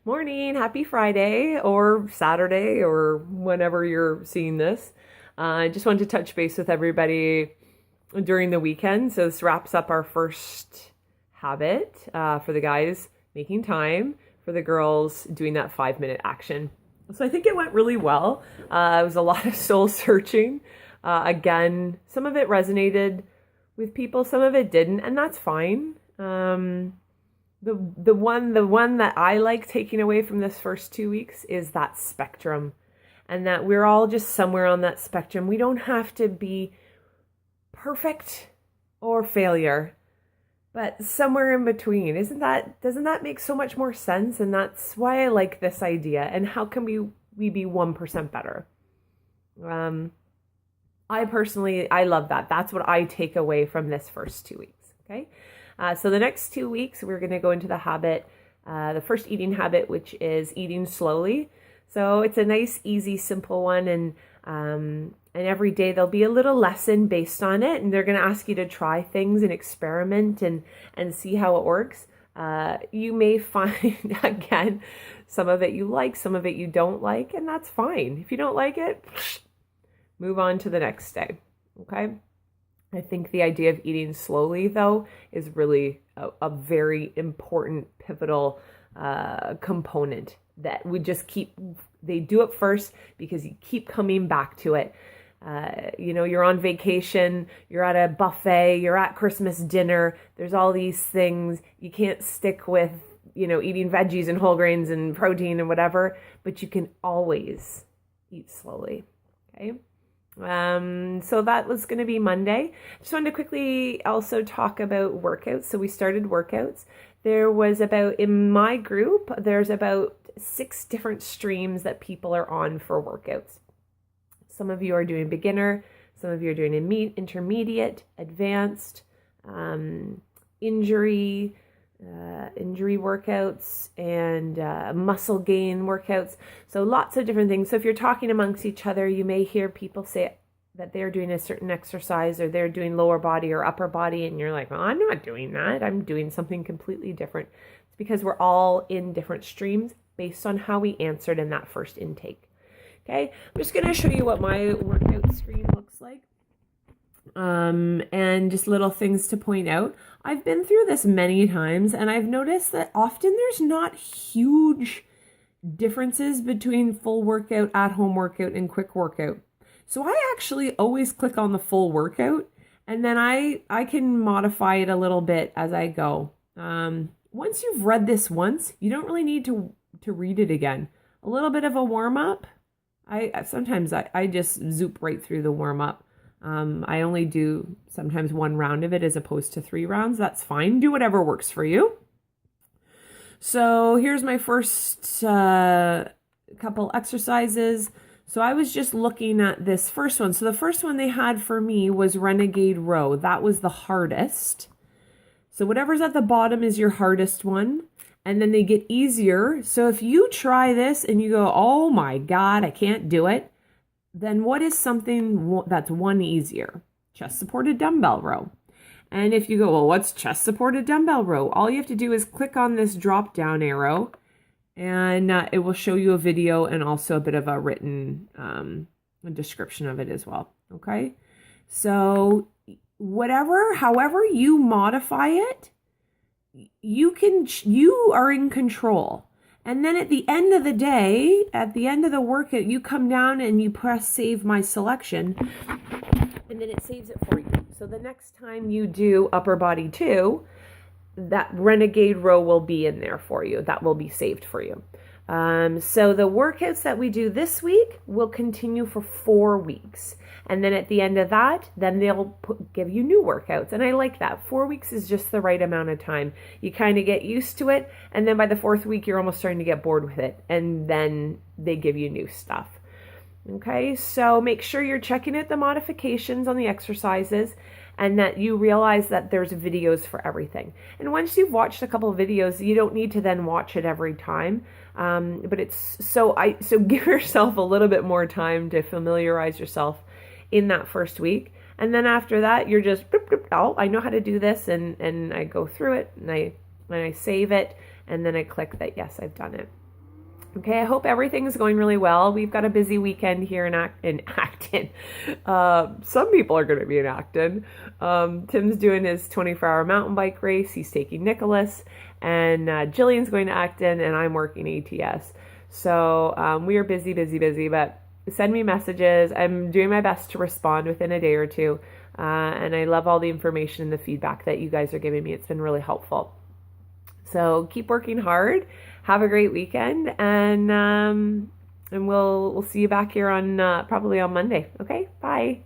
Morning, happy Friday or Saturday or whenever you're seeing this. I just wanted to touch base with everybody during the weekend. So this wraps up our first habit for the guys, making time, for the girls, doing that 5-minute action. So I think it went really well. It was a lot of soul searching. Again, some of it resonated with people, some of it didn't, and that's fine. The one that I like taking away from this first 2 weeks is that spectrum, and that we're all just somewhere on that spectrum. We don't have to be perfect or failure, but somewhere in between. Doesn't that make so much more sense? And that's why I like this idea. And how can we be 1% better? I love that. That's what I take away from this first 2 weeks. Okay. So the next 2 weeks, we're going to go into the habit, the first eating habit, which is eating slowly. So it's a nice, easy, simple one. And every day there'll be a little lesson based on it. And they're going to ask you to try things and experiment and see how it works. You may find, again, some of it you like, some of it you don't like, and that's fine. If you don't like it, move on to the next day. Okay. I think the idea of eating slowly, though, is really a very important, pivotal component that we just they do it first because you keep coming back to it. You're on vacation, you're at a buffet, you're at Christmas dinner, there's all these things. You can't stick with, eating veggies and whole grains and protein and whatever, but you can always eat slowly. Okay. So that was going to be Monday. Just wanted to quickly also talk about workouts. So we started workouts. In my group, there's about 6 different streams that people are on for workouts. Some of you are doing beginner, some of you are doing intermediate, advanced, injury workouts, and muscle gain workouts. So lots of different things. So if you're talking amongst each other, you may hear people say that they're doing a certain exercise or they're doing lower body or upper body, and you're like, well, I'm not doing that. I'm doing something completely different. It's because we're all in different streams based on how we answered in that first intake. Okay, I'm just going to show you what my workout screen looks like. And just little things to point out. I've been through this many times, and I've noticed that often there's not huge differences between full workout, at-home workout, and quick workout. So I actually always click on the full workout, and then I can modify it a little bit as I go. Once you've read this once, you don't really need to read it again. A little bit of a warm-up. Sometimes I just zoop right through the warm-up. I only do sometimes 1 round of it as opposed to 3 rounds. That's fine. Do whatever works for you. So here's my first couple exercises. So I was just looking at this first one. So the first one they had for me was Renegade Row. That was the hardest. So whatever's at the bottom is your hardest one. And then they get easier. So if you try this and you go, oh my God, I can't do it, then what is something that's 1 easier? Chest supported dumbbell row. And if you go, well, what's chest supported dumbbell row? All you have to do is click on this drop down arrow, and it will show you a video and also a bit of a written description of it as well. Okay. So however you modify it, you are in control. And then at the end of the day, at the end of the workout, you come down and you press save my selection, and then it saves it for you. So the next time you do upper body 2, that Renegade Row will be in there for you. That will be saved for you. So the workouts that we do this week will continue for 4 weeks. And then at the end of that, then they'll give you new workouts. And I like that. 4 weeks is just the right amount of time. You kind of get used to it. And then by the 4th week, you're almost starting to get bored with it. And then they give you new stuff. Okay, so make sure you're checking out the modifications on the exercises, and that you realize that there's videos for everything. And once you've watched a couple of videos, you don't need to then watch it every time. But it's so give yourself a little bit more time to familiarize yourself in that first week. And then after that, you're just, oh, I know how to do this. And I go through it, and I save it. And then I click that, yes, I've done it. Okay, I hope everything's going really well. We've got a busy weekend here in Acton. Some people are going to be in Acton. Tim's doing his 24-hour mountain bike race. He's taking Nicholas, and Jillian's going to Acton, and I'm working ATS. So we are busy, but send me messages. I'm doing my best to respond within a day or two, and I love all the information and the feedback that you guys are giving me. It's been really helpful. So keep working hard. Have a great weekend, and we'll see you back here on probably on Monday. Okay, bye.